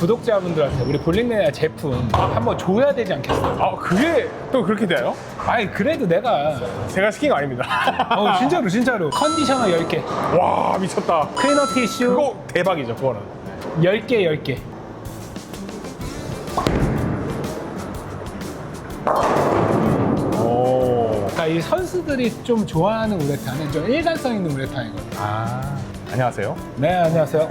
구독자분들한테 우리 볼링매니아 제품 한번 줘야 되지 않겠어? 아, 그게 또 그렇게 돼요? 아니 그래도 내가 제가 시킨 거 아닙니다. 진짜로 컨디셔너 10개, 와, 미쳤다. 클리너 티슈 그거 대박이죠, 그거는. 10개. 오. 그러니까 이 선수들이 좀 좋아하는 우레탄은 좀 일관성 있는 우레탄이거든요. 아, 안녕하세요. 네, 안녕하세요.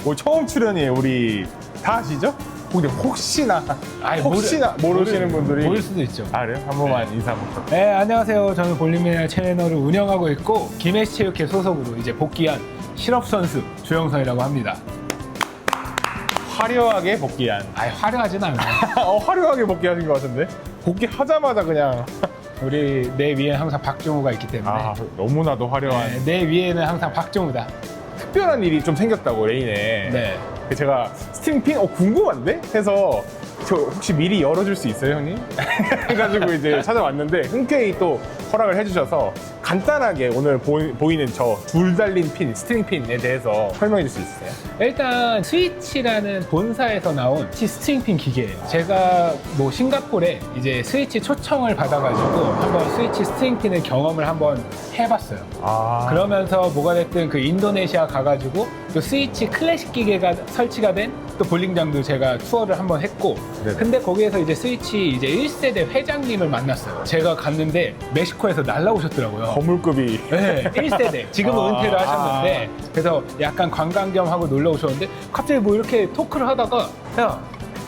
오늘 처음 출연이에요. 우리 다 아시죠? 근데 혹시나 모르시는 분들이 모를 수도 있죠. 아, 그래요? 한 번만 인사 한번. 네, 안녕하세요. 저는 볼링매니아 채널을 운영하고 있고 김해시체육회 소속으로 이제 복귀한 실업 선수 주영선이라고 합니다. 화려하게 복귀한. 아예 화려하진 않아요. 화려하게 복귀하신 것 같은데? 복귀하자마자 그냥. 우리 내 위에는 항상 박종우가 있기 때문에 아, 너무나도 화려한. 네, 내 위에는 항상 박종우다. 특별한 일이 좀 생겼다고, 레인에. 네. 제가 스팅핀 궁금한데? 해서 저 혹시 미리 열어줄 수 있어요, 형님? 해가지고 이제 찾아왔는데 흔쾌히 또 허락을 해주셔서 간단하게 오늘 보이는 저 줄 달린 핀, 스트링핀에 대해서 설명해 줄 수 있어요? 일단 스위치라는 본사에서 나온 스트링핀 기계예요. 제가 뭐 싱가포르에 이제 스위치 초청을 받아가지고 한번 스위치 스트링핀을 경험을 한번 해봤어요. 아. 그러면서 뭐가 됐든 그 인도네시아 가가지고 또 스위치 클래식 기계가 설치가 된 또 볼링장도 제가 투어를 한번 했고, 네네. 근데 거기에서 이제 스위치 이제 1세대 회장님을 만났어요. 제가 갔는데 멕시코에서 날라오셨더라고요. 거물급이. 네, 1세대. 지금은 아, 은퇴를 하셨는데, 그래서 약간 관광 겸 하고 놀러 오셨는데, 갑자기 뭐 이렇게 토크를 하다가, 야,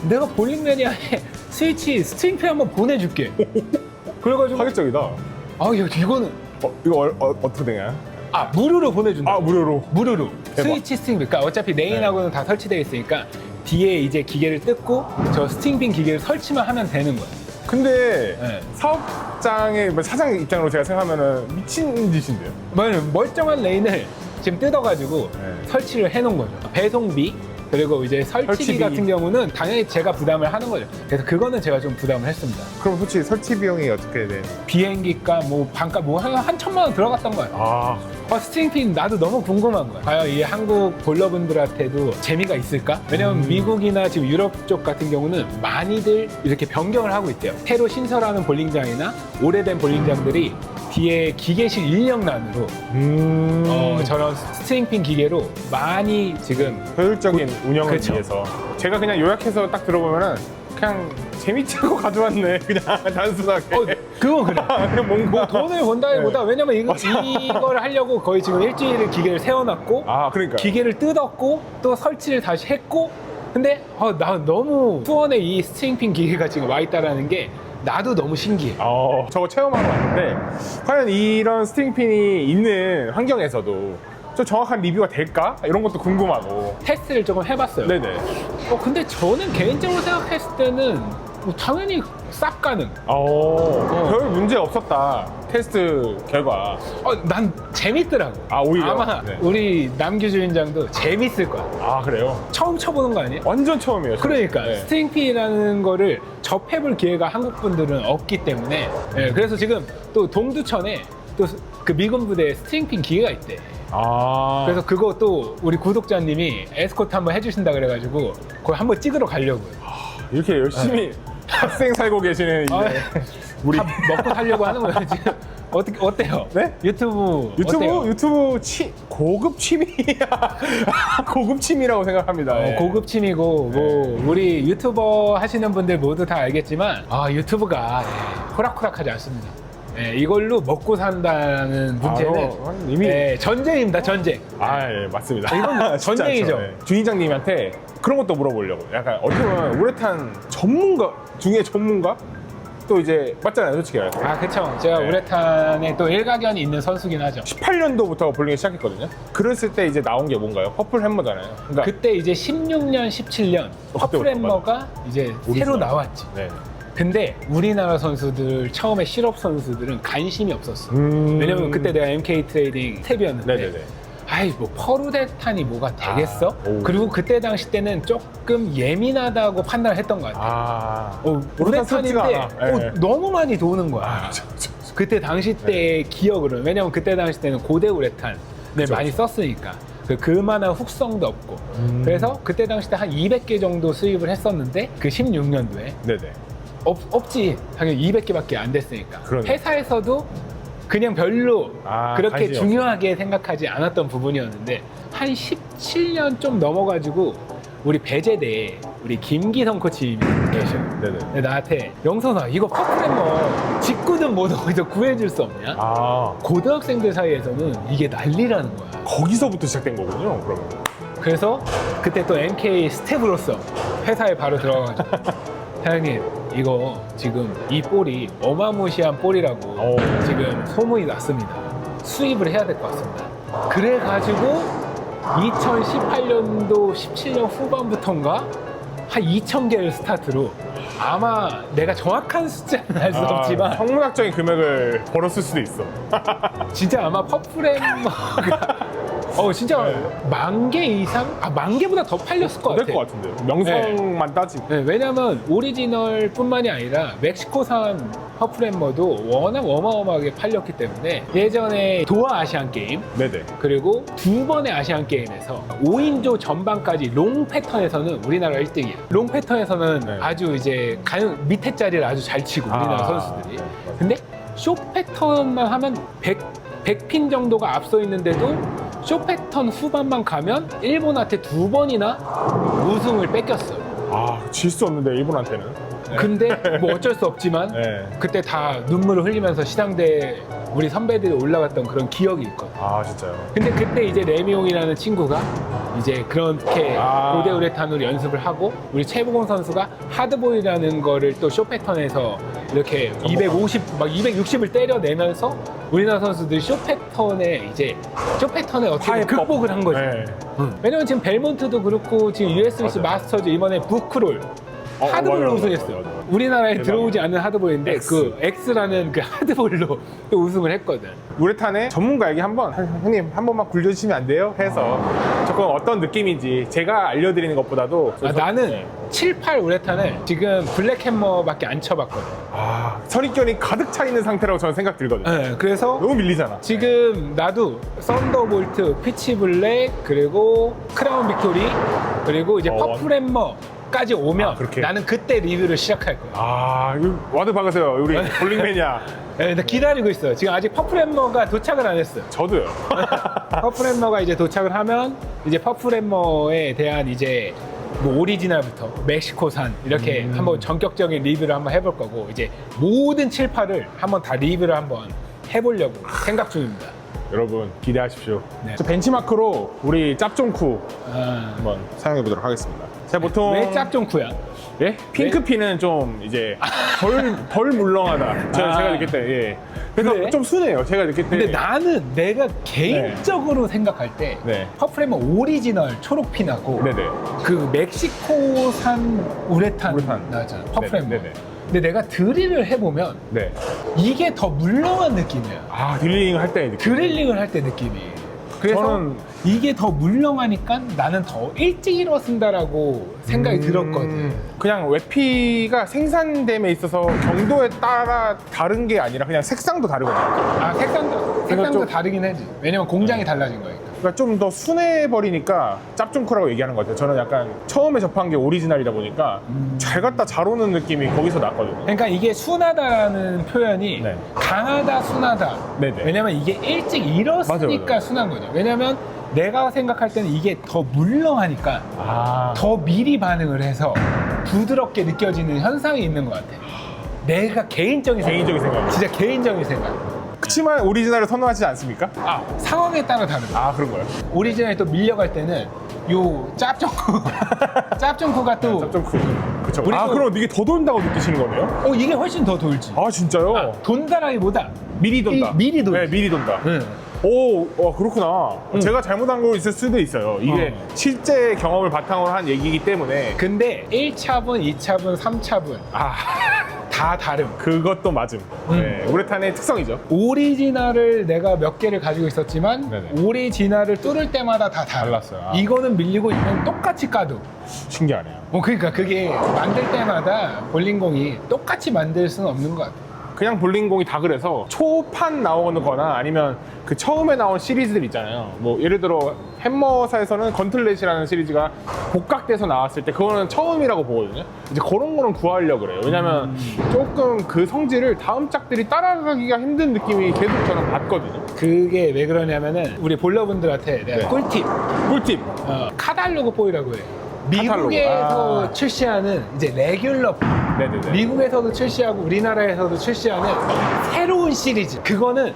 내가 볼링매니아에 스위치 스트링핀 한번 보내줄게. 그래가지고, 파격적이다. 아, 이거는, 이거 어떻게 되냐? 무료로 보내준다. 아, 무료로. 무료로. 대박. 스위치 스트링핀. 그러니까 어차피 레인하고는 다 설치되어 있으니까, 뒤에 이제 기계를 뜯고, 저 스트링핀 기계를 설치만 하면 되는 거야. 근데 네. 사업장의 사장 입장으로 제가 생각하면은 미친 짓인데요. 멀쩡한 레인을 지금 뜯어가지고 네. 설치를 해놓은 거죠. 배송비 그리고 이제 설치비 설치비. 같은 경우는 당연히 제가 부담을 하는 거죠. 그래서 그거는 제가 좀 부담을 했습니다. 그럼 솔직히 설치 비용이 어떻게 돼? 비행기값, 뭐 반값 한 1,000만 원 들어갔던 거야. 아, 스트링핀 나도 너무 궁금한 거야. 과연 이 한국 볼러분들한테도 재미가 있을까? 왜냐면 미국이나 지금 유럽 쪽 같은 경우는 많이들 이렇게 변경을 하고 있대요. 새로 신설하는 볼링장이나 오래된 볼링장들이 뒤에 기계실 인력난으로 저런 스트링핀 기계로 많이 지금 효율적인 운영을 그쵸. 위해서. 제가 그냥 요약해서 딱 들어보면은 그냥 재밌자고 가져왔네. 그냥 단순하게. 그건 그래. 그냥 뭔가. 돈을 번다기보다 네. 왜냐면 이걸 하려고 거의 지금 일주일을 기계를 세워놨고 아, 그러니까. 기계를 뜯었고 또 설치를 다시 했고, 근데 나 너무 수원에 이 스트링핀 기계가 지금 와 있다라는 게 나도 너무 신기해. 저거 체험하러 왔는데 과연 이런 스트링핀이 있는 환경에서도 좀 정확한 리뷰가 될까? 이런 것도 궁금하고. 테스트를 조금 해봤어요. 네네. 근데 저는 개인적으로 생각했을 때는 뭐 당연히 싹 가능. 별 문제 없었다. 테스트 결과. 난 재밌더라고. 오히려? 아마 네. 우리 남규 주인장도 재밌을 거야. 아, 그래요? 처음 쳐보는 거 아니에요? 완전 처음이에요. 저는. 그러니까 네. 스트링핀이라는 거를 접해볼 기회가 한국 분들은 없기 때문에, 그래서 지금 또 동두천에 또 그 미군 부대에 스트링핀 기계가 있대. 그래서 그거 또 우리 구독자님이 에스코트 한번 해주신다 그래가지고 거기 한번 찍으러 가려고요. 이렇게 열심히 학생 살고 계시는 이제 우리 다 먹고 살려고 하는 거예요 지금. 어때요? 네? 유튜브 어때요? 유튜브 고급 취미야. 고급 취미라고 생각합니다. 예. 고급 취미고 뭐 우리 유튜버 하시는 분들 모두 다 알겠지만 유튜브가 호락호락하지 않습니다. 이걸로 먹고 산다는 문제는 이미 전쟁입니다. 전쟁. 예, 맞습니다. 이건 쉽지 전쟁이죠. 않죠. 예. 주인장님한테 그런 것도 물어보려고. 약간 어떻게 보면 우레탄 전문가 중에 전문가? 또 이제 맞잖아요, 솔직히. 그쵸. 제가 네. 우레탄에 또 일가견이 있는 선수긴 하죠. 18년도부터 볼링을 시작했거든요. 그랬을 때 이제 나온 게 뭔가요? 퍼플 햄머잖아요. 그러니까 그때 이제 16년, 17년 퍼플 햄머가 이제 새로 오리지널. 나왔지. 네. 근데 우리나라 선수들 처음에 실업 선수들은 관심이 없었어. 왜냐면 그때 내가 MK 트레이딩 스텝이었는데 네네네. 뭐 퍼루데탄이 뭐가 되겠어? 오. 그리고 그때 당시 때는 조금 예민하다고 판단을 했던 것 같아. 우레탄 스럽지가 우레탄인데 않아. 네. 너무 많이 도는 거야. 그때 당시 때의 기억으로는. 왜냐면 그때 당시 때는 고대 우레탄을 많이 썼으니까. 그만한 훅성도 없고. 그래서 그때 당시 때 한 200개 정도 수입을 했었는데 그 16년도에 네네. 없지. 당연히 200개밖에 안 됐으니까. 그러네. 회사에서도 그냥 별로 그렇게 관심이 중요하게 생각하지 않았던 부분이었는데 한 17년 좀 넘어가지고 우리 배제대에 우리 김기성 코치님이 계셔요. 네네. 근데 나한테 영선아 이거 퍼플랜머 직구든 뭐든 어디서 구해줄 수 없냐? 아, 고등학생들 사이에서는 이게 난리라는 거야. 거기서부터 시작된 거군요, 그러면. 그래서 그때 또 MK 스텝으로서 회사에 바로 들어가가지고 사장님 이거 지금 이 볼이 어마무시한 볼이라고 지금 소문이 났습니다. 수입을 해야 될 것 같습니다. 그래가지고 2018년도 17년 후반부터인가 한 2,000개를 스타트로 아마 내가 정확한 숫자는 알 수 없지만 성문학적인 금액을 벌었을 수도 있어. 진짜 아마 퍼플랜머가 진짜 네. 10,000개 이상? 10,000개보다 더 팔렸을 것 같아. 될 것 같은데요. 명성만 따지고. 네, 왜냐면 오리지널 뿐만이 아니라 멕시코산 퍼플랜머도 워낙 어마어마하게 팔렸기 때문에 예전에 도하 아시안 게임 네네. 그리고 두 번의 아시안 게임에서 5인조 전반까지 롱 패턴에서는 우리나라 1등이야. 롱 패턴에서는 네. 아주 이제 밑에 자리를 아주 잘 치고 우리나라 선수들이. 근데 쇼 패턴만 하면 100핀 정도가 앞서 있는데도 쇼 패턴 후반만 가면 일본한테 2번이나 우승을 뺏겼어요. 질 수 없는데, 일본한테는. 근데 뭐 어쩔 수 없지만 네. 그때 다 눈물을 흘리면서 시상대에 우리 선배들이 올라갔던 그런 기억이 있거든. 진짜요. 근데 그때 이제 레미옹이라는 친구가 이제 그렇게 고대우레탄으로 연습을 하고 우리 최보공 선수가 하드보이라는 거를 또 쇼 패턴에서 이렇게 250, 막 260을 때려내면서 우리나라 선수들이 쇼 패턴에 어떻게 극복을 한 거죠. 네. 왜냐면 지금 벨몬트도 그렇고 지금 USBC 맞아요. 마스터즈 이번에 부크롤 하드볼로 맞아요, 우승했어요. 맞아요. 우리나라에 대박이야. 들어오지 않는 하드볼인데 X. 그 X라는 그 하드볼로 또 우승을 했거든. 우레탄의 전문가에게 형님 한 번만 굴려주시면 안 돼요? 해서 조금 어떤 느낌인지 제가 알려드리는 것보다도 나는 7, 8 우레탄을 지금 블랙해머밖에 안 쳐봤거든. 선입견이 가득 차 있는 상태라고 저는 생각 들거든요. 네, 그래서 너무 밀리잖아. 지금 나도 썬더볼트, 피치 블랙, 그리고 크라운 빅토리, 그리고 이제 퍼플햄머까지 오면 그렇게? 나는 그때 리뷰를 시작할 거야. 이거 와드 박으세요, 우리 볼링매니아. 네, 나 기다리고 있어요. 지금 아직 퍼플햄머가 도착을 안 했어요. 저도요. 퍼플햄머가 이제 도착을 하면 이제 퍼플햄머에 대한 이제 뭐 오리지널부터 멕시코산 이렇게 한번 전격적인 리뷰를 한번 해볼 거고 이제 모든 7, 8을 한번 다 리뷰를 한번 해보려고 생각 중입니다. 여러분 기대하십시오. 네. 저 벤치마크로 우리 짭종쿠 아, 한번 사용해 보도록 하겠습니다. 제가 보통 왜 짭종쿠야? 예? 핑크피는 좀 이제 덜 물렁하다. 제가 느낄 때, 예. 그래서 그래? 좀 순해요. 제가 느낄 때. 근데 나는 내가 개인적으로 생각할 때 네. 퍼플햄머 오리지널 초록핀하고 네네. 그 멕시코산 우레탄 우레탄. 나잖아 퍼플햄머. 네네. 근데 내가 드릴을 해보면 네. 이게 더 물렁한 느낌이야. 딜링 할 때 느낌. 드릴링을 할 때 느낌이. 그래서 저는- 이게 더 물렁하니까 나는 더 일찍 일어쓴다라고 생각이 들었거든. 그냥 외피가 생산됨에 있어서 경도에 따라 다른 게 아니라 그냥 색상도 다르거든요. 색상도 좀- 다르긴 하지. 왜냐면 공장이 달라진 거니까. 그러니까 좀 더 순해버리니까 짭종쿠라고 얘기하는 것 같아요. 저는 약간 처음에 접한 게 오리지널이다 보니까 잘 갖다 잘 오는 느낌이 거기서 났거든요. 그러니까 이게 순하다라는 표현이 네. 강하다, 순하다. 네네. 왜냐면 이게 일찍 일었으니까 맞아요. 순한 거죠. 왜냐면 내가 생각할 때는 이게 더 물렁하니까 더 미리 반응을 해서 부드럽게 느껴지는 현상이 있는 것 같아. 내가 개인적인 생각. 진짜 개인적인 생각. 그치만 오리지널을 선호하지 않습니까? 상황에 따라 다르다. 그런 거예요? 오리지널이 또 밀려갈 때는 요 짭종쿠가 또 짭종쿠. 그쵸. 우리 또- 그럼 이게 더 돈다고 느끼시는 거네요? 이게 훨씬 더 돌지. 진짜요? 돈다라기보다 미리 돈다. 미리 돌지. 네, 미리 돈다. 응. 그렇구나. 제가 잘못한 거 있을 수도 있어요. 이게 실제 경험을 바탕으로 한 얘기이기 때문에. 근데 1차분, 2차분, 3차분 다 다름. 그것도 맞음. 네, 우레탄의 특성이죠. 오리지널을 내가 몇 개를 가지고 있었지만 네네. 오리지널을 뚫을 때마다 다 달랐어요. 이거는 밀리고 이건 똑같이 까도. 신기하네요. 그러니까 그게 만들 때마다 볼링공이 똑같이 만들 수는 없는 것 같아. 그냥 볼링공이 다 그래서 초판 나오는 거나 아니면 그 처음에 나온 시리즈들 있잖아요. 뭐 예를 들어 햄머사에서는 건틀렛이라는 시리즈가 복각돼서 나왔을 때 그거는 처음이라고 보거든요. 이제 그런 거는 구하려고 그래요. 왜냐면 조금 그 성질을 다음 짝들이 따라가기가 힘든 느낌이 계속 저는 받거든요. 그게 왜 그러냐면은 우리 볼러분들한테 내가 네. 꿀팁 카탈로그 보이라고 해요. 미국에서 아. 출시하는 이제 레귤러 네네네. 미국에서도 출시하고 우리나라에서도 출시하는 새로운 시리즈 그거는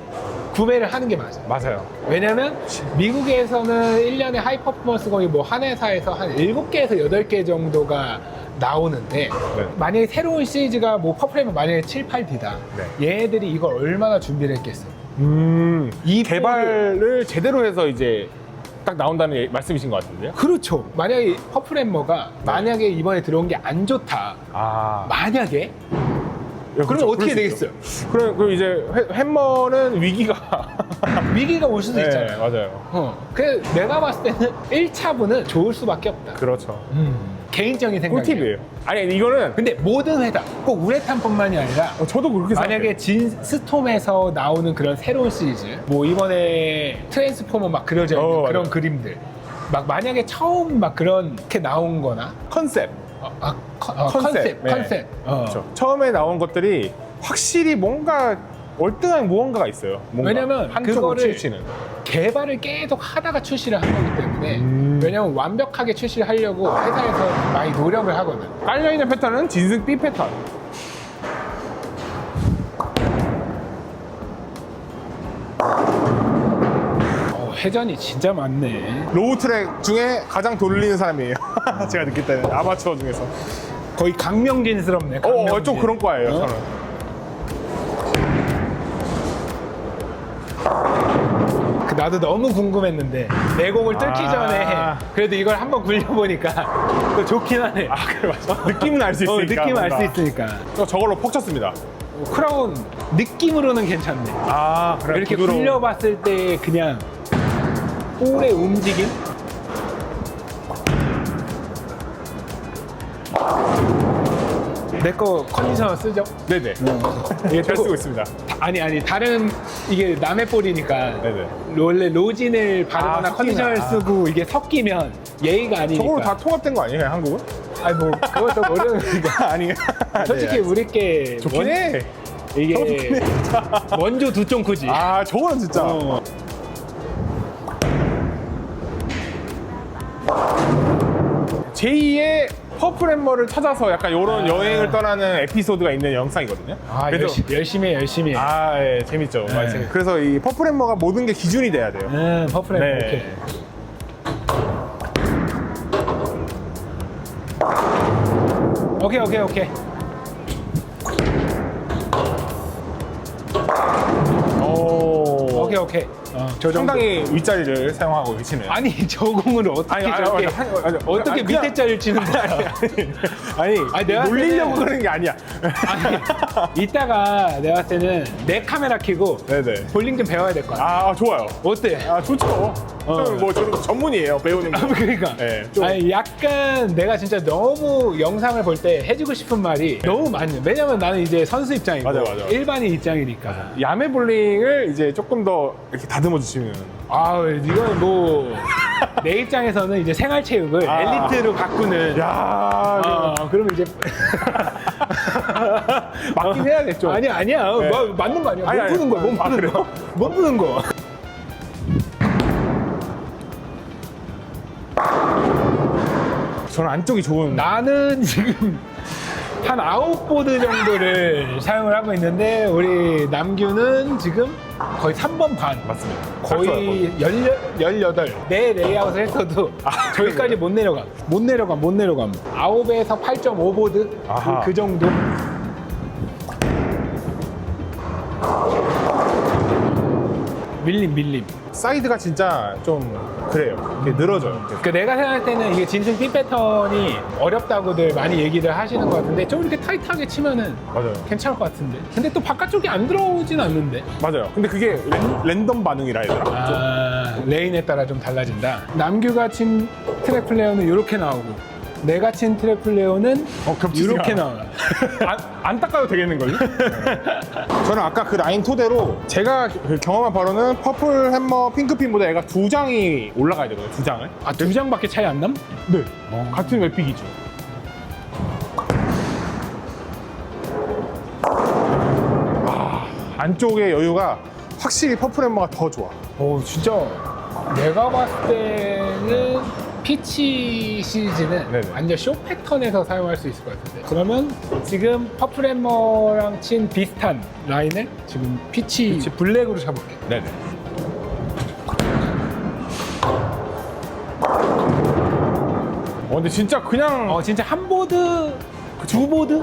구매를 하는 게 맞아요. 맞아요. 왜냐면 미국에서는 1년에 하이 퍼포먼스 공이 뭐 한 회사에서 한 7개에서 8개 정도가 나오는데 네. 만약에 새로운 시리즈가 뭐 퍼플레이면 만약에 7, 8D다 얘네들이 이걸 얼마나 준비를 했겠어요. 이 개발을 제대로 해서 이제 딱 나온다는 말씀이신 것 같은데요? 그렇죠. 만약에 퍼플햄머가 만약에 이번에 들어온 게 안 좋다. 아. 만약에 그러면 그렇죠. 어떻게 그럴 수 되겠어요? 있죠. 그럼 이제 햄머는 위기가 위기가 올 수도 네, 있잖아요. 맞아요. 그래서 내가 봤을 때는 1차분은 좋을 수밖에 없다. 그렇죠. 개인적인 생각이에요. 꿀팁이에요. 아니 이거는 근데 모든 회사, 꼭 우레탄뿐만이 아니라 저도 그렇게 생각해요. 만약에 진스톰에서 나오는 그런 새로운 시리즈, 뭐 이번에 트랜스포머 막 그려져 있는 그런 맞아요. 그림들, 막 만약에 처음 막 그렇게 나온 거나 컨셉. 컨셉. 네. 그렇죠. 처음에 나온 것들이 확실히 뭔가 월등한 무언가가 있어요. 뭔가 왜냐면 한쪽으로 그거를 치우치는. 개발을 계속 하다가 출시를 한 거기 때문에 왜냐면 완벽하게 출시를 하려고 회사에서 많이 노력을 하거든. 깔려있는 패턴은 진승 B 패턴. 회전이 진짜 많네. 로우 트랙 중에 가장 돌리는 사람이에요. 제가 느낄 때는 아마추어 중에서. 거의 강명진스럽네. 강명진. 좀 그런 거예요, 어? 저는. 나도 너무 궁금했는데 내 공을 뚫기 전에 그래도 이걸 한번 굴려보니까 또 좋긴 하네. 그래, 맞아. 느낌은 알 수 있으니까. 느낌 알 수 뭔가. 있으니까. 저걸로 퍽 쳤습니다. 크라운 느낌으로는 괜찮네. 그래. 이렇게 부드러워. 굴려봤을 때 그냥 볼의 움직임? 내 거 컨디셔너 쓰죠? 네네. 이게 잘 또- 쓰고 있습니다. 아니 다른 이게 남의 볼이니까 네네. 원래 로진을 바르거나 섞이나. 컨디셔너를 쓰고 이게 섞이면 예의가 아니니까. 저걸로 다 통합된 거 아니에요, 한국은? 아니 뭐 그것도 모르는 거니까. 아니. 솔직히 우리께 좋긴 해. 이게 원조 두 쫑크지. 저거는 진짜. 제2의 퍼플 햄머를 찾아서 약간 이런 여행을 떠나는 에피소드가 있는 영상이거든요. 그래서 열심히 해. 예, 재밌죠. 많이 네. 재밌- 그래서 이 퍼플 햄머가 모든 게 기준이 돼야 돼요. 퍼플 햄머 네. 오케이. 오케이. 오케이. 저 정도. 상당히 윗자리를 사용하고 계시네요. 아니 저 공을 어떻게 저렇게 어떻게 그냥- 밑에 자리를 치는 거야? 아니, 내가 놀리려고 봤을 때는- 그러는 게 아니야. 아니, 이따가 내가 봤을 때는 내 카메라 켜고 네네. 볼링 좀 배워야 될 것 같아. 좋아요. 어때? 좋죠. 뭐 저는 전문이에요, 배우는 거. 그러니까. 네, 좀- 아니, 약간 내가 진짜 너무 영상을 볼 때 해주고 싶은 말이 너무 많네. 왜냐면 나는 이제 선수 입장이고 맞아. 일반인 입장이니까. 야매 볼링을 이제 조금 더 이렇게 다듬어 주시면. 이건 뭐 내 입장에서는 이제 생활체육을 엘리트로 바꾸는. 그러면 이제 맞긴 해야겠죠. 아니야. 네. 맞는 거 아니야. 아니, 못 푸는 거야. 못 푸는 그래요? 거. 못 푸는 거. 저는 안쪽이 좋은. 나는 지금 한 9보드 정도를 사용을 하고 있는데 우리 남규는 지금 거의 3번 반. 맞습니다. 거의 18. 내 레이아웃을 했어도 저기까지 못 내려가. 못 내려감. 9에서 8.5보드? 아하. 그 정도? 밀림. 사이드가 진짜 좀 그래요. 이렇게 늘어져요. 그 내가 생각할 때는 이게 진승 핀 패턴이 어렵다고들 많이 얘기를 하시는 것 같은데 좀 이렇게 타이트하게 치면은 맞아요. 괜찮을 것 같은데. 근데 또 바깥쪽이 안 들어오진 않는데. 맞아요. 근데 그게 랜덤 반응이라 해야 되나? 레인에 따라 좀 달라진다. 남규가 친 트랙 플레이어는 이렇게 나오고 내가 친 트래플 레오는 겹치지가 이렇게 않아. 나와요. 안 닦아도 되겠는걸요? 저는 아까 그 라인 토대로 제가 그 경험한 바로는 퍼플 햄머 핑크핀보다 얘가 2장이 올라가야 되거든요. 2장을. 아, 2장밖에 차이 안 남? 네. 같은 웹픽이죠. 안쪽의 여유가 확실히 퍼플 햄머가 더 좋아. 오, 진짜 내가 봤을 때는 피치 시리즈는 네네. 완전 쇼 패턴에서 사용할 수 있을 것 같은데, 그러면 지금 퍼플 햄머랑 친 비슷한 라인을 지금 피치 블랙으로 쳐볼게. 네네. 근데 진짜 그냥 진짜 한 보드, 두 보드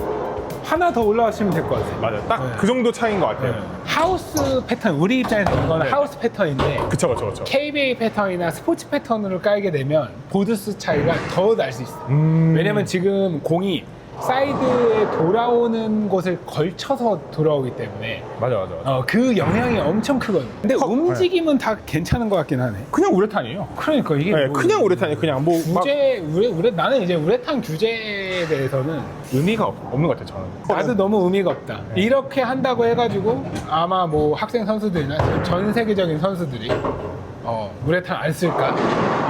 하나 더 올라가시면 될 것 같아요. 맞아요. 딱 네. 그 정도 차이인 것 같아요. 하우스 패턴, 우리 입장에서 이건 네. 하우스 패턴인데 그쵸. KBA 패턴이나 스포츠 패턴으로 깔게 되면 보드수 차이가 더 날 수 있어요. 왜냐면 지금 공이 사이드에 돌아오는 곳을 걸쳐서 돌아오기 때문에 맞아. 그 영향이 엄청 크거든요. 근데 움직임은 다 괜찮은 것 같긴 하네. 그냥 우레탄이에요. 그러니까 이게 네, 뭐 그냥 우레탄이에요. 그냥 뭐 막 나는 이제 우레탄 규제에 대해서는 의미가 없는 것 같아요. 저는. 나도 너무 의미가 없다. 이렇게 한다고 해가지고 아마 뭐 학생 선수들이나 전 세계적인 선수들이 우레탄 안 쓸까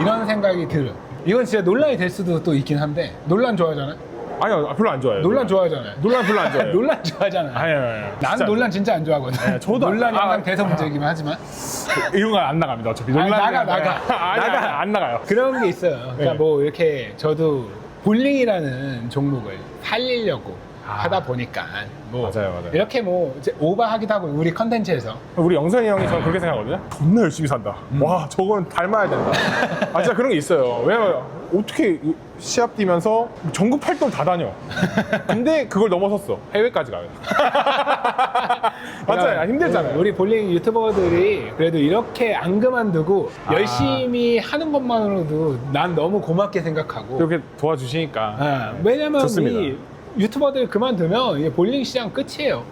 이런 생각이 들어요. 이건 진짜 논란이 될 수도 또 있긴 한데, 논란 좋아하잖아. 아니요, 별로 안 좋아해요. 논란 좋아하잖아요. 논란 별로 안 좋아해요. 논란 좋아하잖아. 아니요. 나는 진짜. 논란 진짜 안 좋아하거든. 네, 저도 논란이 안- 항상 돼서 문제이긴 하지만 이런 건 안 나갑니다. 어차피 논란이 나가. 안 나가요. 그런 게 있어요. 그러니까 네. 뭐 이렇게 저도 볼링이라는 종목을 살리려고 하다 보니까 뭐 맞아요. 이렇게 뭐 이제 오버하기도 하고, 우리 컨텐츠에서 우리 영선이 형이 저는 그렇게 생각하거든요. 존나 열심히 산다. 와, 저건 닮아야 된다. 진짜 그런 게 있어요. 왜냐면 어떻게 시합 뛰면서 전국 팔도를 다 다녀. 근데 그걸 넘어섰어. 해외까지 가요. 맞아요. 힘들잖아요. 우리 볼링 유튜버들이 그래도 이렇게 안 그만두고 열심히 하는 것만으로도 난 너무 고맙게 생각하고, 이렇게 도와주시니까. 왜냐면 좋습니다. 이 유튜버들 그만두면 이제 볼링 시장 끝이에요.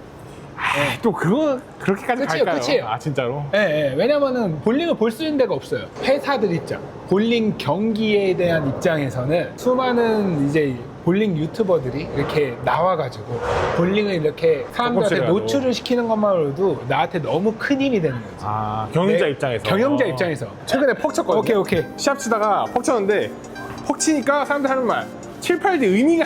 또 그거 그렇게까지 끝이에요, 갈까요? 끝이에요. 아, 진짜로? 왜냐면은 볼링을 볼 수 있는 데가 없어요. 회사들 입장, 볼링 경기에 대한 입장에서는 수많은 이제 볼링 유튜버들이 이렇게 나와가지고 볼링을 이렇게 사람들한테 조금씩이라도. 노출을 시키는 것만으로도 나한테 너무 큰 힘이 되는 거지. 아, 경영자 네, 입장에서. 경영자 입장에서. 최근에 퍽 쳤거든요. 오케이. 시합 치다가 퍽 쳤는데, 퍽 치니까 사람들 하는 말, 7, 8대 의미가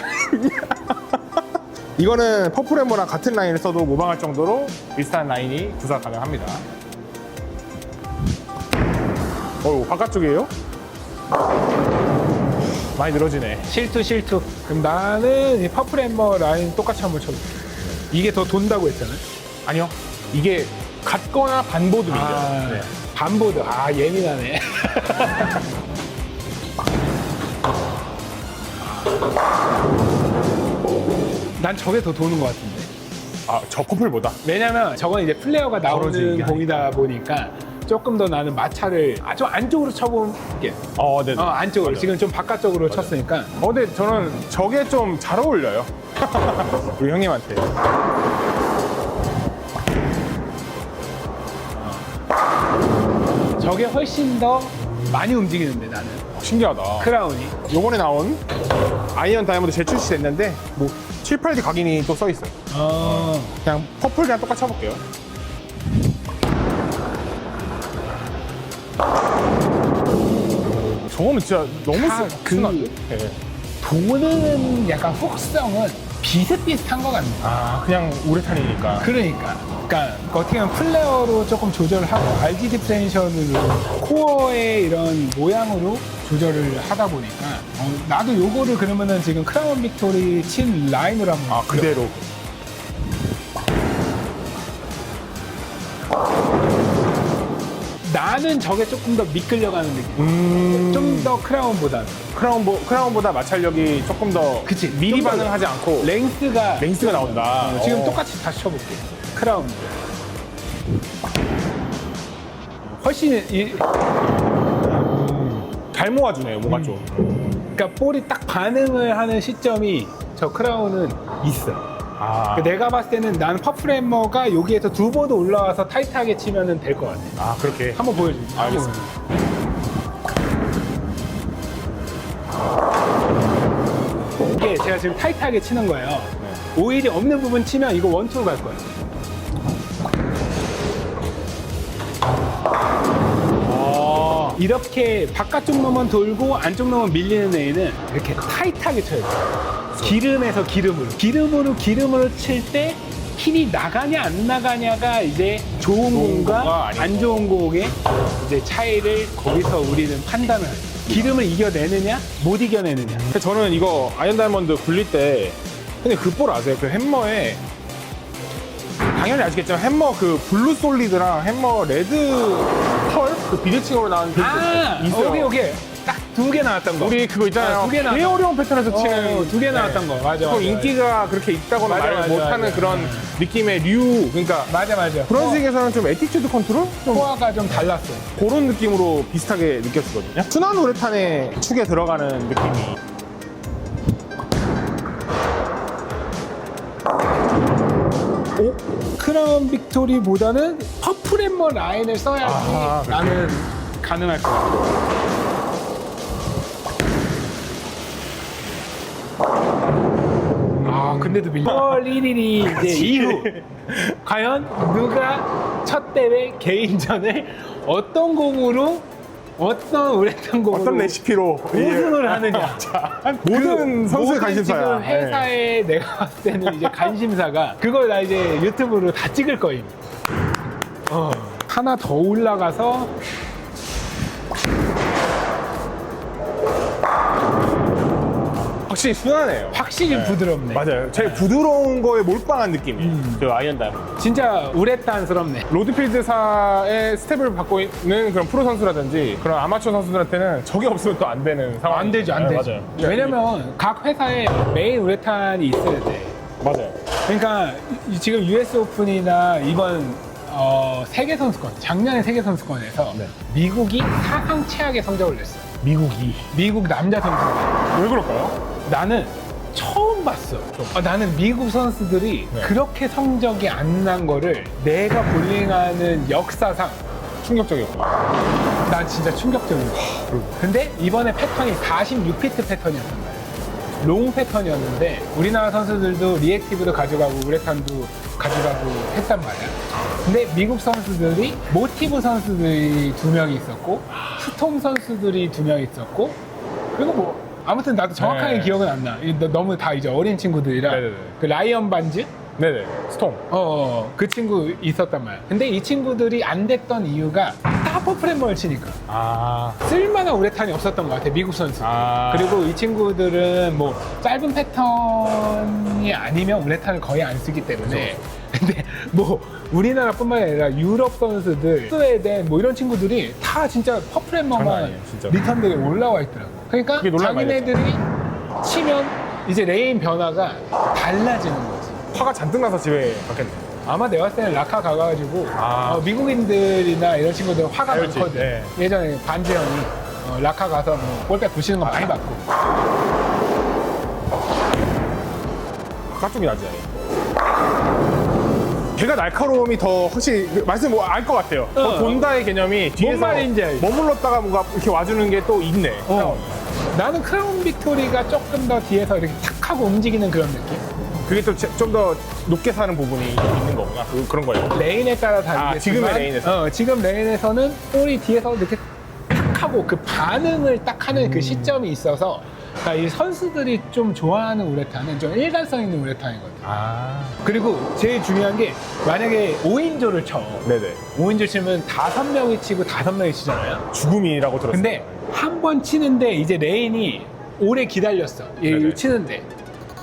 이거는 퍼플 햄머랑 같은 라인을 써도 모방할 정도로 비슷한 라인이 구사 가능합니다. 바깥쪽이에요? 많이 늘어지네. 실투. 그럼 나는 이 퍼플 햄머 라인 똑같이 한번 쳐볼게. 이게 더 돈다고 했잖아요. 아니요. 이게 같거나 반보드입니다. 네. 반보드. 예민하네. 난 저게 더 도는 것 같은데. 저 퍼플보다. 왜냐면 저건 이제 플레이어가 벌어지는 나오는 게 공이다 보니까 조금 더 나는 마찰을 좀 안쪽으로 쳐볼게. 네. 안쪽으로. 맞아. 지금 좀 바깥쪽으로 쳤으니까. 근데 저는 저게 좀 잘 어울려요. 우리 형님한테. 저게 훨씬 더 많이 움직이는데, 나는. 신기하다. 크라운이. 요번에 나온 아이언 다이아몬드 재출시됐는데 뭐 7, 8D 각인이 또 써있어요. 그냥 퍼플 그냥 똑같이 쳐볼게요. 저거는 진짜 너무 다 순한데? 네. 도는 약간 혹성은 비슷비슷한 것 같네. 그냥 우레탄이니까. 그러니까 어떻게 보면 플레어로 조금 조절을 하고 RG 디프레션으로 코어의 이런 모양으로 조절을 하다 보니까 나도 요거를 그러면은 지금 크라운 빅토리 친 라인으로 한번 그대로. 나는 저게 조금 더 미끌려가는 느낌. 좀 더 크라운보다는. 크라운보다 마찰력이 조금 더 그치. 미리 좀 더 반응하지 않고 랭스가 나온다. 지금 똑같이 다시 쳐볼게. 크라운. 훨씬 잘 모아주네요, 뭔가 좀. 그러니까 볼이 딱 반응을 하는 시점이 저 크라운은 있어. 내가 봤을 때는 나는 퍼플 햄머가 여기에서 두 보드 올라와서 타이트하게 치면 될 것 같아. 그렇게. 한번 보여줄게. 알겠습니다. 제가 지금 타이트하게 치는 거예요. 오일이 없는 부분 치면 이거 원투로 갈 거예요. 이렇게 바깥쪽 놈은 돌고 안쪽 놈은 밀리는 레인은 이렇게 타이트하게 쳐야 돼요. 기름에서 기름으로 칠 때 힘이 나가냐 안 나가냐가 이제 좋은 공과 공과 아닌 안 좋은 공의 이제 차이를 거기서 우리는 판단을 해요. 기름을 이겨내느냐 못 이겨내느냐. 근데 저는 이거 아이언 다이아몬드 굴릴 때 근데 그 볼 아세요? 그 햄머에 당연히 아시겠지만 햄머 그 블루 솔리드랑 햄머 레드 펄? 그 비대칭으로 나온 그 있어요. 오케이. 딱 2개 나왔던 거. 우리 그거 있잖아요. 두 개 되게 어려운 패턴에서 치는 2개 나왔던 거. 맞아. 그 인기가 그렇게 있다고는 맞아, 말 맞아, 못하는 맞아. 그런 느낌의 류. 그러니까 맞아. 그런 식에서는 좀 에티튜드 컨트롤? 좀 포화가 좀 달랐어. 그런 느낌으로 비슷하게 느껴지거든요. 순환 우레탄의 축에 들어가는 느낌이. 크라운 빅토리보다는 퍼플 엠머 라인을 써야지 그렇게. 나는 가능할 것 같아. 근데도 밀려. 1월 1일이 이제 이후 과연 누가 첫 대회 개인전을 어떤 공으로 어떤 우레탄 공으로 어떤 레시피로 우승을 하느냐. 모든 선수의 모든 관심사야. 지금 회사에 내가 봤을 때는 이제 관심사가 그걸 나 이제 유튜브로 다 찍을 거임. 하나 더 올라가서 확실히 순하네요. 확실히 부드럽네. 맞아요. 제일 부드러운 거에 몰빵한 느낌이에요. 그 아이언 다이아몬드. 진짜 우레탄스럽네. 로드필드사의 스텝을 받고 있는 그런 프로 선수라든지 그런 아마추어 선수들한테는 저게 없으면 또 안 되는 상황. 안 되죠, 안 되죠. 맞아요. 왜냐면 각 회사에 메인 우레탄이 있어야 돼. 맞아요. 그러니까 지금 US 오픈이나 이번 세계 선수권, 작년에 세계 선수권에서 네. 미국이 사상 최악의 성적을 냈어요. 미국 남자 선수가. 왜 그럴까요? 나는 처음 봤어. 나는 미국 선수들이 네. 그렇게 성적이 안 난 거를 내가 볼링하는 역사상 충격적이었고. 난 진짜 충격적이었어. 근데 이번에 패턴이 46피트 패턴이었단 말이야. 롱 패턴이었는데 우리나라 선수들도 리액티브도 가져가고 우레탄도 가져가고 했단 말이야. 근데 미국 선수들이 모티브 선수들이 2명 있었고 스톰 선수들이 2명 있었고 그리고 뭐 아무튼 나도 정확하게 네. 기억은 안 나. 너무 다 이제 어린 친구들이라 네네네. 그 라이언 반즈 네네. 스톰. 그 친구 있었단 말이야. 근데 이 친구들이 안 됐던 이유가 다 퍼플앤머를 치니까 쓸만한 우레탄이 없었던 것 같아, 미국 선수. 그리고 이 친구들은 뭐 짧은 패턴이 아니면 우레탄을 거의 안 쓰기 때문에. 근데 뭐 우리나라뿐만 아니라 유럽 선수들, 스웨덴 뭐 이런 친구들이 다 진짜 장난 퍼플앤머만 아니에요, 진짜. 리턴들이 올라와 있더라고. 그러니까 그게 논란 많이 자기네들이 치면 이제 레인 변화가 달라지는 거지. 화가 잔뜩 나서 집에 갔겠네. 아마 내가 봤을 때는 라카 가가지고 아. 미국인들이나 이런 친구들 화가 알지. 많거든. 네. 예전에 반지 형이 라카 가서 뭐 볼백 부시는 거 많이 봤고. 바깥쪽이 나지. 걔가 날카로움이 더 확실히 말씀 뭐 알 것 같아요. 더 돈다의 개념이 뒤에서 말인지 알지. 머물렀다가 뭔가 이렇게 와주는 게 또 있네. 나는 크라운 빅토리가 조금 더 뒤에서 이렇게 탁 하고 움직이는 그런 느낌? 그게 또 좀 더 높게 사는 부분이 있는 거구나. 그런 거예요. 레인에 따라 다르겠지만 지금의 레인에서? 지금 레인에서는 볼이 뒤에서 이렇게 탁 하고 그 반응을 딱 하는 그 시점이 있어서 그러니까 이 선수들이 좀 좋아하는 우레탄은 좀 일관성 있는 우레탄이거든. 그리고 제일 중요한 게 만약에 5인조를 쳐. 네네. 5인조 치면 5명이 치고 5명이 치잖아요. 죽음이라고 들었어요. 근데 한 번 치는데 이제 레인이 오래 기다렸어. 얘 네네. 치는데.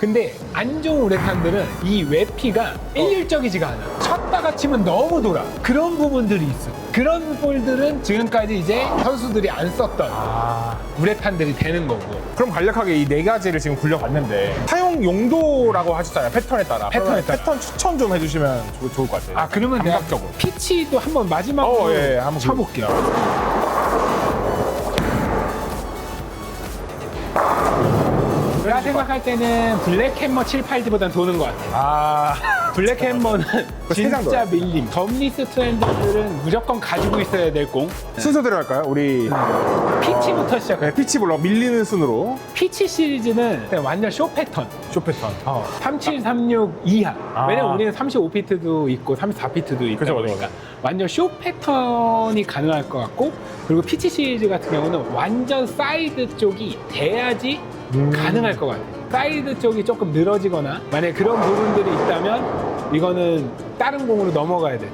근데 안 좋은 우레탄들은 이 외피가 일률적이지가 않아. 쳤다가 치면 너무 돌아. 그런 부분들이 있어. 그런 볼들은 지금까지 이제 선수들이 안 썼던 우레탄들이 되는 거고. 그럼 간략하게 이 네 가지를 지금 굴려봤는데 사용 용도라고 하셨잖아요. 패턴에 따라. 패턴에 따라. 패턴 추천 좀 해주시면 좋을 것 같아요. 그러면 내가 감각적으로. 피치도 한번 마지막으로 예, 한번 쳐볼게요. 생각할 때는 블랙해머 780보단 도는 것 같아요. 아, 블랙해머는 세장 진짜 더요. 밀림. 덤리스 트렌드들은 무조건 가지고 있어야 될 공. 순서대로 할까요? 우리 피치부터 시작해요. 네, 피치 블럭 밀리는 순으로 피치 시리즈는 그냥 완전 쇼 패턴. 쇼 패턴. 3736 이하. 아. 왜냐면 우리는 35피트도 있고 34피트도 있다 그죠, 보니까 맞아. 완전 쇼 패턴이 가능할 것 같고, 그리고 피치 시리즈 같은 경우는 완전 사이드 쪽이 돼야지 가능할 것 같아요. 사이드 쪽이 조금 늘어지거나 만약에 그런 부분들이 있다면 이거는 다른 공으로 넘어가야 돼.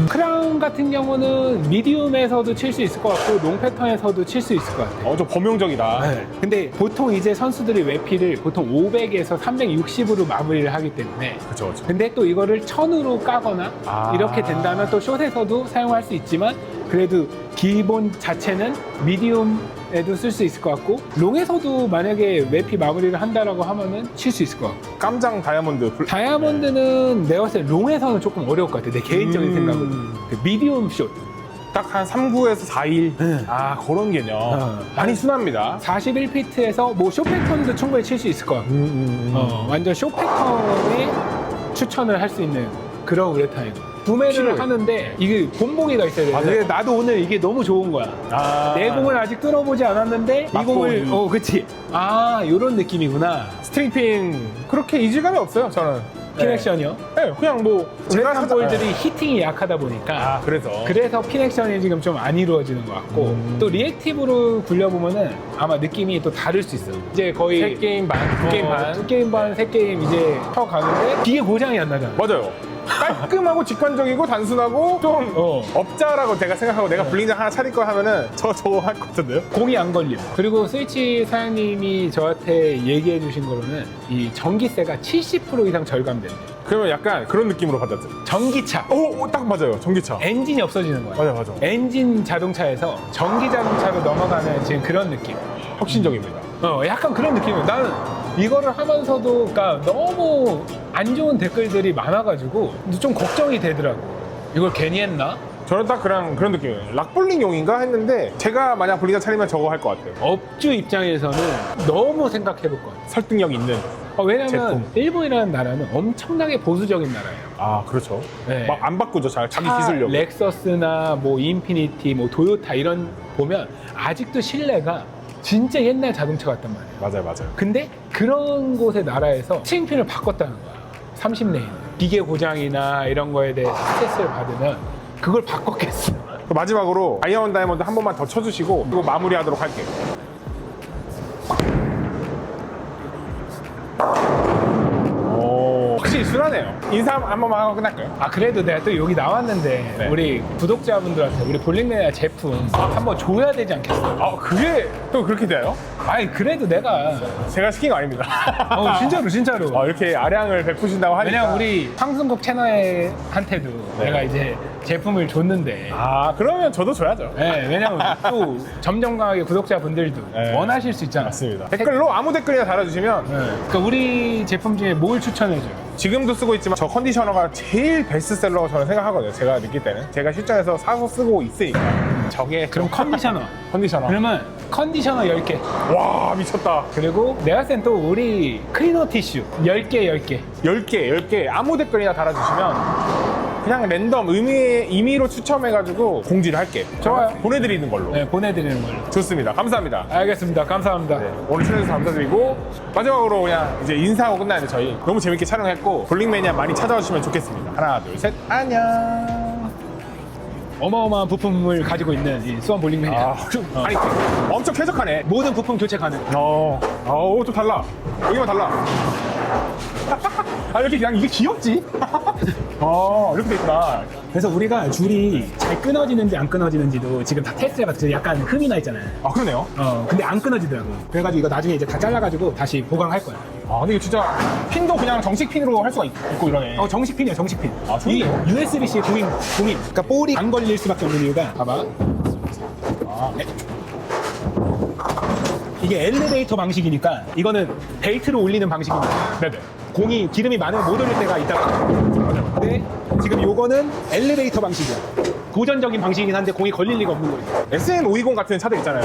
크라운 같은 경우는 미디움에서도 칠 수 있을 것 같고 롱 패턴에서도 칠 수 있을 것 같아요. 좀 범용적이다. 근데 보통 이제 선수들이 외피를 보통 500에서 360으로 마무리를 하기 때문에, 그렇죠, 그렇죠. 근데 또 이거를 1000으로 까거나 아. 이렇게 된다면 또 숏에서도 사용할 수 있지만, 그래도 기본 자체는 미디움에도 쓸 수 있을 것 같고 롱에서도 만약에 외피 마무리를 한다라고 하면은 칠 수 있을 것 같고. 깜장 다이아몬드. 다이아몬드는 내가 봤을 때 롱에서는 조금 어려울 것 같아, 내 개인적인 생각으로. 그 미디움 숏 딱 한 3구에서 4일. 네. 아, 그런 개념. 많이 순합니다. 41피트에서 뭐 숏 패턴도 충분히 칠 수 있을 것 같고, 완전 숏 패턴에 추천을 할 수 있는 그런 우레탄이고, 구매를 필요해. 하는데 이게 본보기가 있어야 돼. 맞아요. 근데 나도 오늘 이게 너무 좋은 거야. 아. 내 공을 아직 뚫어보지 않았는데 이 공을 맞고. 그치, 요런 느낌이구나. 스트링핀 그렇게 이질감이 없어요, 저는. 핀액션이요. 네, 그냥 뭐 제가 우레탄 볼들이 히팅이 약하다 보니까 아, 그래서 핀액션이 지금 좀 안 이루어지는 것 같고, 또 리액티브로 굴려보면은 아마 느낌이 또 다를 수 있어요. 이제 거의 3게임 반, 2게임 반. 2게임 반, 3게임 이제 쳐가는데 뒤에 고장이 안 나잖아. 맞아요. 깔끔하고 직관적이고 단순하고 좀 업자라고 제가 생각하고 내가 블링장 하나 차릴 거 하면은 저거 할 것 같은데요? 공이 안 걸림. 그리고 스위치 사장님이 저한테 얘기해 주신 거로는 이 전기세가 70% 이상 절감된대. 그러면 약간 그런 느낌으로 받았죠. 전기차. 딱 맞아요. 전기차. 엔진이 없어지는 거야. 맞아, 맞아. 엔진 자동차에서 전기 자동차로 넘어가는 지금 그런 느낌. 혁신적입니다. 약간 그런 느낌이에요. 나는 이거를 하면서도 그러니까 너무 안 좋은 댓글들이 많아가지고 좀 걱정이 되더라고. 이걸 괜히 했나? 저는 딱 그런 느낌이에요. 락볼링용인가 했는데 제가 만약 블링장 차리면 저거 할 것 같아요. 업주 입장에서는 너무 생각해 볼 것 같아요. 설득력 있는. 왜냐면 제품. 일본이라는 나라는 엄청나게 보수적인 나라예요. 아, 그렇죠. 네. 막 안 바꾸죠. 자기 차, 기술력. 렉서스나 뭐 인피니티, 뭐 도요타 이런 보면 아직도 실내가 진짜 옛날 자동차 같단 말이에요. 맞아요, 맞아요. 근데 그런 곳의 나라에서 스트링핀을 바꿨다는 거야. 30레인. 기계 고장이나 이런 거에 대해 스트레스를 받으면 그걸 바꿨겠어. 마지막으로 아이언 다이아몬드 한 번만 더 쳐주시고 그리고 마무리하도록 할게요. 확실히 순하네요. 인사 한 번만 하고 끝날까요? 그래도 내가 또 여기 나왔는데 네. 우리 구독자분들한테 우리 볼링매니아 제품 한번 줘야 되지 않겠어? 그게 또 그렇게 돼요? 그래도 내가 제가 시킨 거 아닙니다. 진짜로. 이렇게 아량을 베푸신다고 하니까. 왜냐면 우리 방송국 채널한테도 네. 내가 이제 제품을 줬는데, 그러면 저도 줘야죠. 네, 왜냐면 또 점점 강하게 구독자분들도 네. 원하실 수 있잖아. 맞습니다. 댓글로 아무 댓글이나 달아주시면 네. 그러니까 우리 제품 중에 뭘 추천해줘요? 지금도 쓰고 있지만 저 컨디셔너가 제일 베스트셀러라고 저는 생각하거든요. 제가 느낄 때는. 제가 실전에서 사서 쓰고 있으니까. 저게 그럼 컨디셔너. 컨디셔너. 그러면 컨디셔너 10개. 와, 미쳤다. 그리고 내가 봤을 땐 또 우리 클리너 티슈 10개. 10개 아무 댓글이나 달아주시면 그냥 랜덤 임의로 추첨해가지고 공지를 할게. 좋아요. 보내드리는 걸로. 네, 보내드리는 걸로. 좋습니다. 감사합니다. 알겠습니다. 감사합니다. 오늘 출연해주셔서 감사드리고 마지막으로 그냥 이제 인사하고 끝나는데 저희 너무 재밌게 촬영했고 볼링매니아 많이 찾아와 주시면 좋겠습니다. 하나, 둘, 셋. 안녕. 어마어마한 부품을 가지고 있는 이 수원 볼링 매니아. 아니, 엄청 쾌적하네. 모든 부품 교체 가능. 좀 달라. 여기만 달라. 이렇게 그냥 이게 귀엽지? 이렇게 돼 있구나. 그래서 우리가 줄이 잘 끊어지는지 안 끊어지는지도 지금 다 테스트해봤어요. 약간 흠이 나 있잖아요. 그러네요. 근데 안 끊어지더라고. 그래가지고 이거 나중에 이제 다 잘라가지고 다시 보강할 거야. 근데 이거 진짜 핀도 그냥 정식 핀으로 할 수가 있고 이러네. 정식 핀이야, 정식 핀. 좋네요. 이 USB-C 공인. 그러니까 볼이 안 걸릴 수밖에 없는 이유가, 봐봐. 네. 이게 엘리베이터 방식이니까 이거는 벨트로 올리는 방식입니다. 네네. 공이 기름이 많으면 못 올릴 때가 있다가. 근데 지금 요거는 엘리베이터 방식이야. 고전적인 방식이긴 한데 공이 걸릴 리가 없는 거예요. SN520 같은 차들 있잖아요.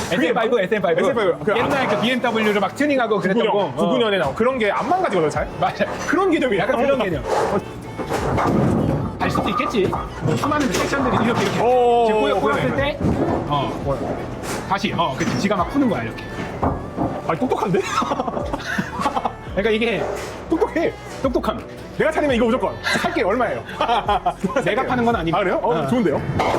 SM5, SM5. SM5. 그 옛날 그 BMW를 막 튜닝하고 그랬던 거. 99년에 나온 그런 게 안 망가지거든, 잘? 맞아. 그런 개념이야. 약간 그런 개념. 갈 수도 있겠지. 뭐 수많은 그 섹션들이 이렇게 오, 지금 꼬였을 그러네. 때, 다시, 그치. 지가 막 푸는 거야, 이렇게. 아니, 똑똑한데? 그러니까 이게 똑똑해. 똑똑함. 내가 차리면 이거 무조건. 살게 얼마예요? 내가 파는 건 아니고. 아, 그래요? 좋은데요?